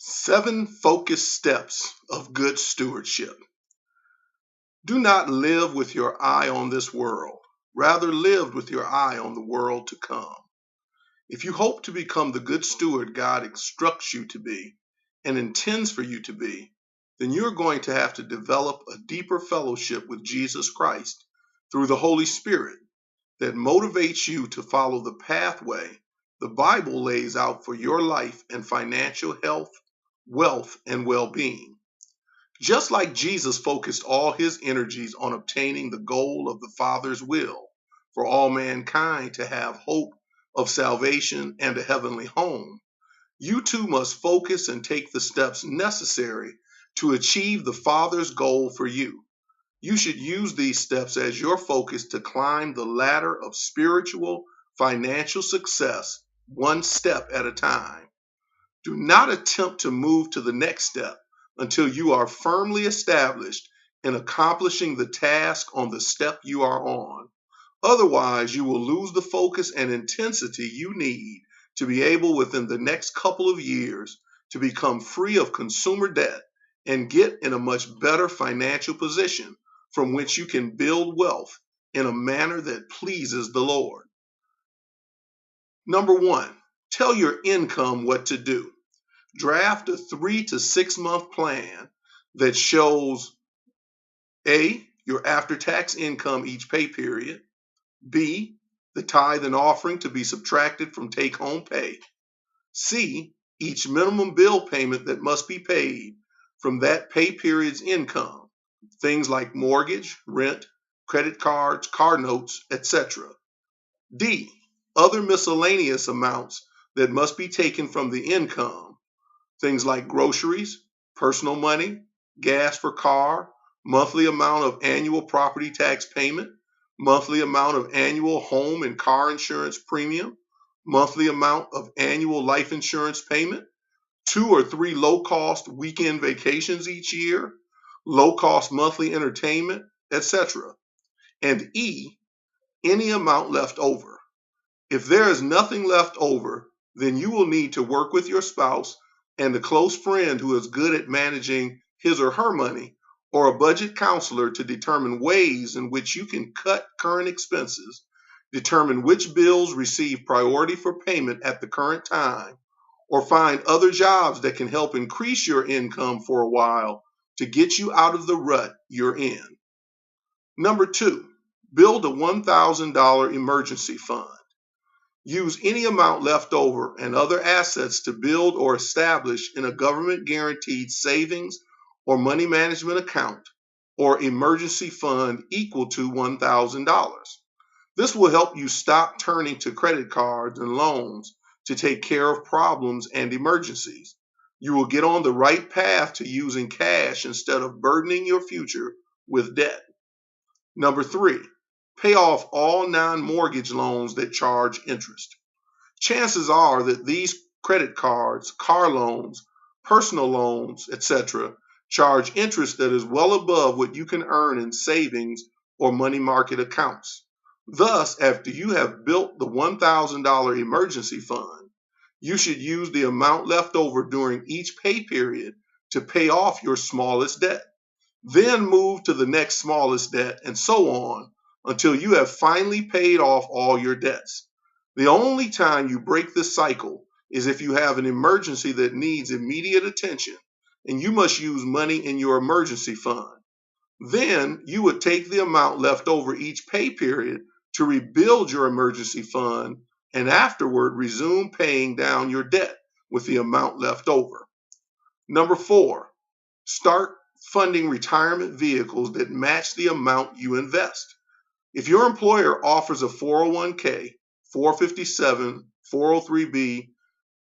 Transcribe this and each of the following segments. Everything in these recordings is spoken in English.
7 focused steps of good stewardship. Do not live with your eye on this world. Rather, live with your eye on the world to come. If you hope to become the good steward God instructs you to be and intends for you to be, then you're going to have to develop a deeper fellowship with Jesus Christ through the Holy Spirit that motivates you to follow the pathway the Bible lays out for your life and financial health, wealth, and well-being. Just like Jesus focused all his energies on obtaining the goal of the Father's will for all mankind to have hope of salvation and a heavenly home, you too must focus and take the steps necessary to achieve the Father's goal for you. You should use these steps as your focus to climb the ladder of spiritual, financial success one step at a time. Do not attempt to move to the next step until you are firmly established in accomplishing the task on the step you are on. Otherwise, you will lose the focus and intensity you need to be able within the next couple of years to become free of consumer debt and get in a much better financial position from which you can build wealth in a manner that pleases the Lord. Number 1, tell your income what to do. Draft a 3 to 6 month plan that shows A, your after-tax income each pay period, B, the tithe and offering to be subtracted from take-home pay, C, each minimum bill payment that must be paid from that pay period's income, things like mortgage, rent, credit cards, car notes, etc. D, other miscellaneous amounts that must be taken from the income, things like groceries, personal money, gas for car, monthly amount of annual property tax payment, monthly amount of annual home and car insurance premium, monthly amount of annual life insurance payment, 2 or 3 low-cost weekend vacations each year, low-cost monthly entertainment, etc. And E, any amount left over. If there is nothing left over, then you will need to work with your spouse and a close friend who is good at managing his or her money, or a budget counselor to determine ways in which you can cut current expenses, determine which bills receive priority for payment at the current time, or find other jobs that can help increase your income for a while to get you out of the rut you're in. Number 2, build a $1,000 emergency fund. Use any amount left over and other assets to build or establish in a government-guaranteed savings or money management account or emergency fund equal to $1,000. This will help you stop turning to credit cards and loans to take care of problems and emergencies. You will get on the right path to using cash instead of burdening your future with debt. Number 3, pay off all non-mortgage loans that charge interest. Chances are that these credit cards, car loans, personal loans, etc., charge interest that is well above what you can earn in savings or money market accounts. Thus, after you have built the $1,000 emergency fund, you should use the amount left over during each pay period to pay off your smallest debt. Then move to the next smallest debt and so on until you have finally paid off all your debts. The only time you break this cycle is if you have an emergency that needs immediate attention and you must use money in your emergency fund. Then you would take the amount left over each pay period to rebuild your emergency fund and afterward resume paying down your debt with the amount left over. Number 4, start funding retirement vehicles that match the amount you invest. If your employer offers a 401k, 457, 403b,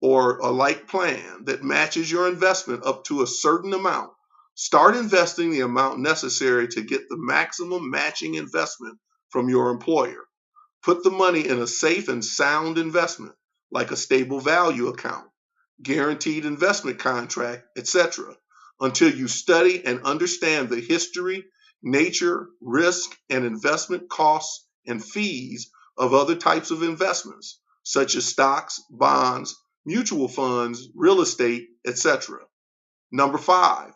or a like plan that matches your investment up to a certain amount, start investing the amount necessary to get the maximum matching investment from your employer. Put the money in a safe and sound investment, like a stable value account, guaranteed investment contract, etc., until you study and understand the history, nature, risk, and investment costs and fees of other types of investments, such as stocks, bonds, mutual funds, real estate, etc. Number 5,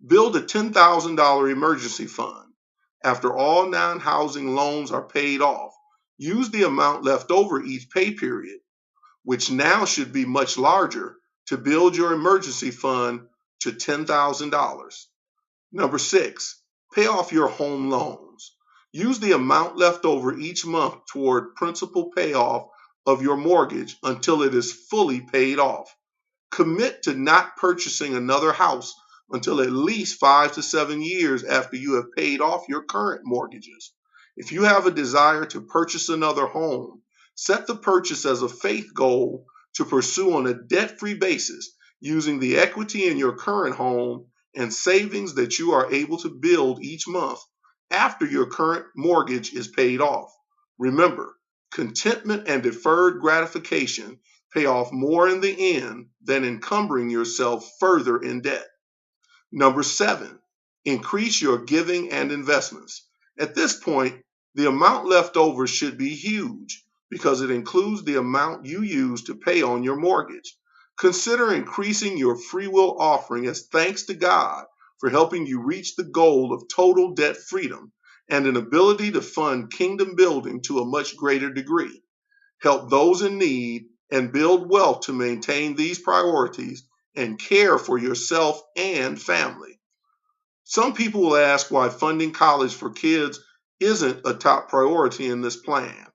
build a $10,000 emergency fund. After all non-housing loans are paid off, use the amount left over each pay period, which now should be much larger, to build your emergency fund to $10,000. Number 6, pay off your home loans. Use the amount left over each month toward principal payoff of your mortgage until it is fully paid off. Commit to not purchasing another house until at least 5 to 7 years after you have paid off your current mortgages. If you have a desire to purchase another home, set the purchase as a faith goal to pursue on a debt-free basis using the equity in your current home and savings that you are able to build each month after your current mortgage is paid off. Remember, contentment and deferred gratification pay off more in the end than encumbering yourself further in debt. Number 7, increase your giving and investments. At this point, the amount left over should be huge because it includes the amount you use to pay on your mortgage. Consider increasing your free will offering as thanks to God for helping you reach the goal of total debt freedom and an ability to fund kingdom building to a much greater degree. Help those in need and build wealth to maintain these priorities and care for yourself and family. Some people will ask why funding college for kids isn't a top priority in this plan.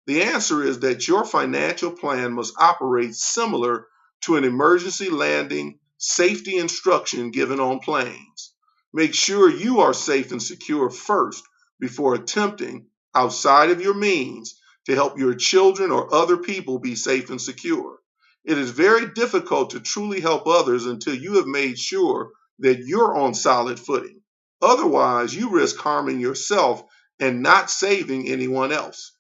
The answer is that your financial plan must operate similar to an emergency landing safety instruction given on planes. Make sure you are safe and secure first before attempting, outside of your means, to help your children or other people be safe and secure. It is very difficult to truly help others until you have made sure that you're on solid footing. Otherwise, you risk harming yourself and not saving anyone else.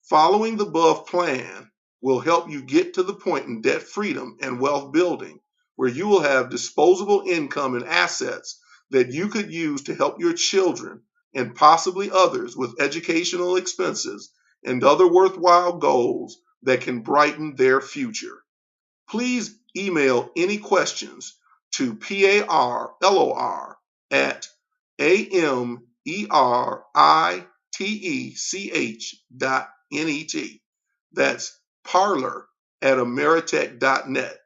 Following the above plan will help you get to the point in debt freedom and wealth building where you will have disposable income and assets that you could use to help your children and possibly others with educational expenses and other worthwhile goals that can brighten their future. Please email any questions to parlor@ameritech.net. That's parlor@ameritech.net,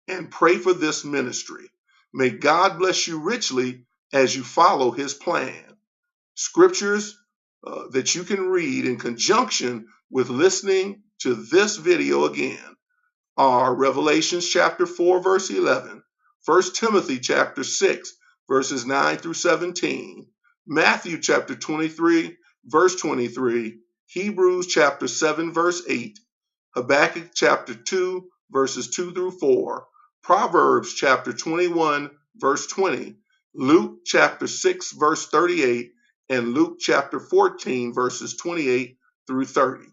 and pray for this ministry. May God bless you richly as you follow his plan. Scriptures that you can read in conjunction with listening to this video again are Revelations chapter 4 verse 11, 1 Timothy chapter 6 verses 9 through 17, Matthew chapter 23 verse 23, Hebrews chapter 7 verse 8, Habakkuk chapter 2 verses 2 through 4, Proverbs chapter 21 verse 20, Luke chapter 6 verse 38, and Luke chapter 14 verses 28 through 30.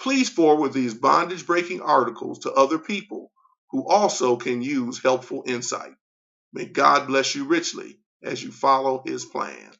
Please forward these bondage-breaking articles to other people who also can use helpful insight. May God bless you richly as you follow his plan.